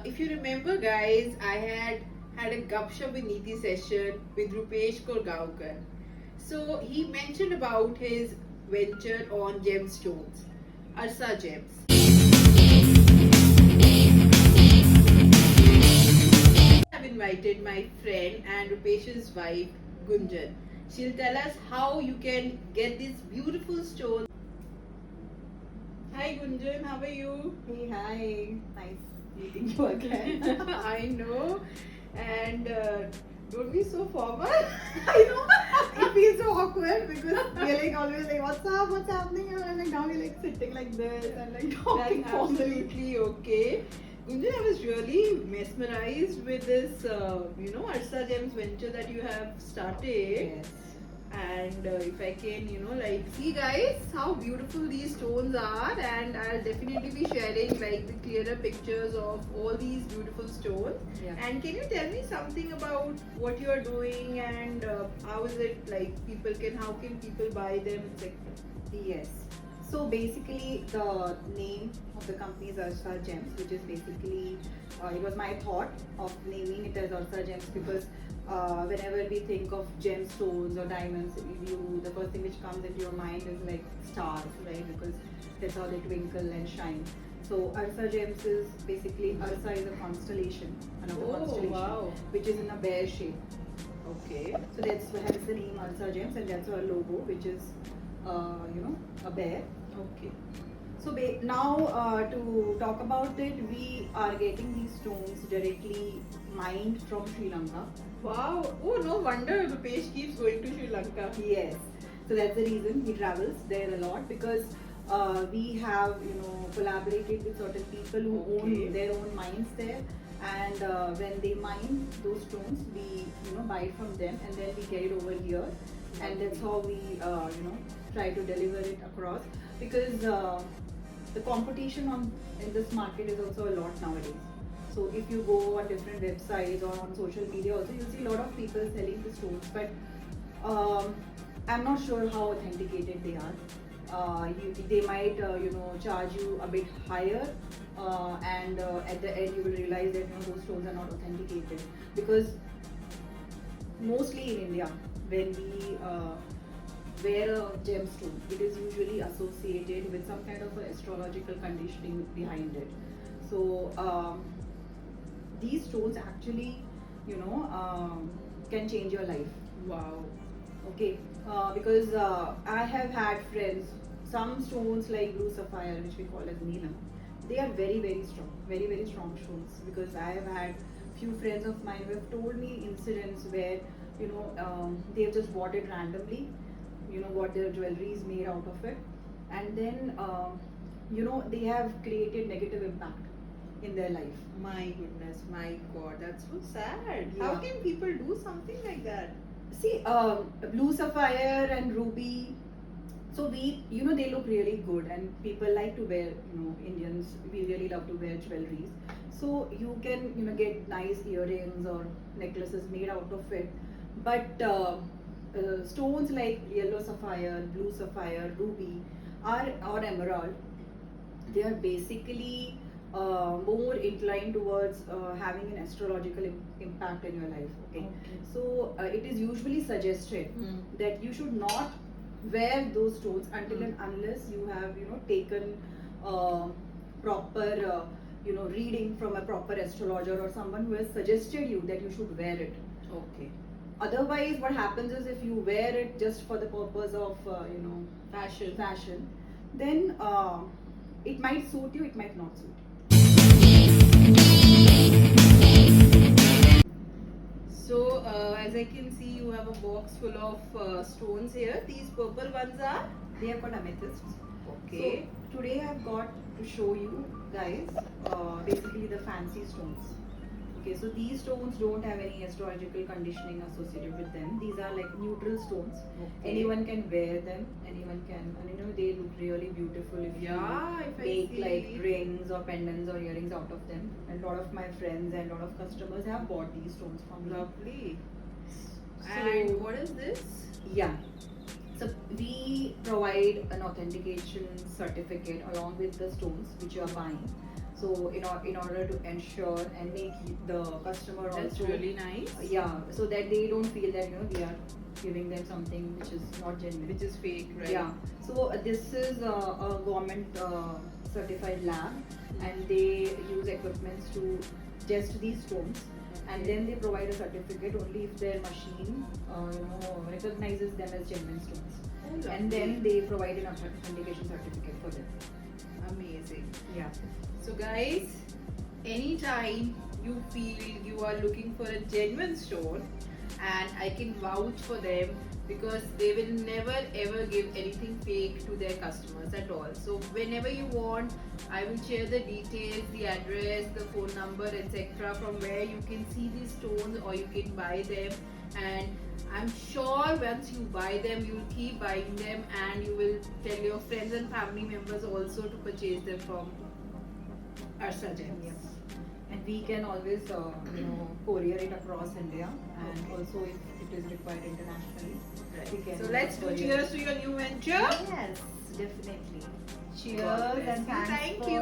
If you remember, guys, I had a gupshup with Neeti session with Rupesh Korgaonkar. So he mentioned about his venture on gemstones, Arsa Gems. I've invited my friend and Rupesh's wife, Gunjan. She'll tell us how you can get these beautiful stones. Hi Gunjan, how are you? Hey, hi. Nice meeting you again. I know. And don't be so formal. I know. It feels so awkward because we're like always like, what's up? What's happening? And like now we're like sitting like this and like talking That's formally. absolutely okay. Gunjan, I was really mesmerized with this, Arsa Gems venture that you have started. Yes. And if I can, see guys how beautiful these stones are, and I'll definitely be sharing like the clearer pictures of all these beautiful stones. Yeah. And can you tell me something about what you are doing and how is it like how can people buy them, etc. Yes. So basically, the name of the company is Arsa Gems, which is basically it was my thought of naming it as Arsa Gems because whenever we think of gemstones or diamonds, the first thing which comes into your mind is like stars, right? Because that's how they twinkle and shine. So Arsa Gems is basically Arsa is a constellation, another constellation, Wow. which is in a bear shape. Okay. So that's hence the name Arsa Gems, and that's our logo, which is a bear. Okay. So now to talk about it, we are getting these stones directly mined from Sri Lanka. Wow. Oh, no wonder Rupesh keeps going to Sri Lanka. Yes. So that's the reason he travels there a lot because we have collaborated with certain people who Okay. own their own mines there, and when they mine those stones, we buy it from them and then we get it over here, and that's how we try to deliver it across because the competition in this market is also a lot nowadays. So if you go on different websites or on social media also, you'll see a lot of people selling the stones, but I'm not sure how authenticated they are. They might charge you a bit higher, and at the end you will realize that those stones are not authenticated because mostly in India when we wear a gemstone, it is usually associated with some kind of astrological conditioning behind it. So these stones actually, can change your life. Wow. Okay, because I have had friends, some stones like blue sapphire, which we call as Neelam, they are very, very, very strong stones. Because I have had few friends of mine who have told me incidents where, they've just bought it randomly, what their jewelry is made out of it, and then, they have created negative impact in their life. My goodness, my God, that's so sad. Yeah. How can people do something like that? See, blue sapphire and ruby. So they look really good, and people like to wear. Indians, we really love to wear jewelries. So you can, get nice earrings or necklaces made out of it. But stones like yellow sapphire, blue sapphire, ruby, or emerald, they are basically more inclined towards having an astrological impact in your life. Okay, so it is usually suggested that you should not wear those stones until and unless you have taken proper reading from a proper astrologer or someone who has suggested you that you should wear it. Okay. Otherwise, what happens is if you wear it just for the purpose of Fashion. then it might suit you, it might not suit you. So, as I can see, you have a box full of stones here. These purple ones are? They are called amethysts. Okay. So today I've got to show you guys basically the fancy stones. Okay, so these stones don't have any astrological conditioning associated with them. These are like neutral stones. Okay. Anyone can wear them. Anyone can, and they look really beautiful if Yeah, you if I make see. like rings or pendants or earrings out of them. And a lot of my friends and a lot of customers have bought these stones from me. Lovely. So- And what is this? Yeah. So we provide an authentication certificate along with the stones which you are buying. So in order to ensure and make the customer That's also really nice. yeah, so that they don't feel that we are giving them something which is not genuine. Which is fake, right? Yeah. So this is a government certified lab, and they use equipments to test these stones, and then they provide a certificate only if their machine, recognizes them as genuine stones, Oh, and then lovely. they provide an authentication certificate for them. Amazing. Yeah. So, guys, anytime you feel you are looking for a genuine stone, and I can vouch for them because they will never ever give anything fake to their customers at all. So, whenever you want, I will share the details, the address, the phone number, etc., from where you can see these stones or you can buy them. And I'm sure once you buy them, you will keep buying them, and you will tell your friends and family members also to purchase them from Arsa Gems. Yes. And we can always, courier it across India, and Okay. also if it is required internationally, we can. So let's do courier cheers it. to your new venture. Yes, definitely. Cheers God bless and you. thanks Thank for you.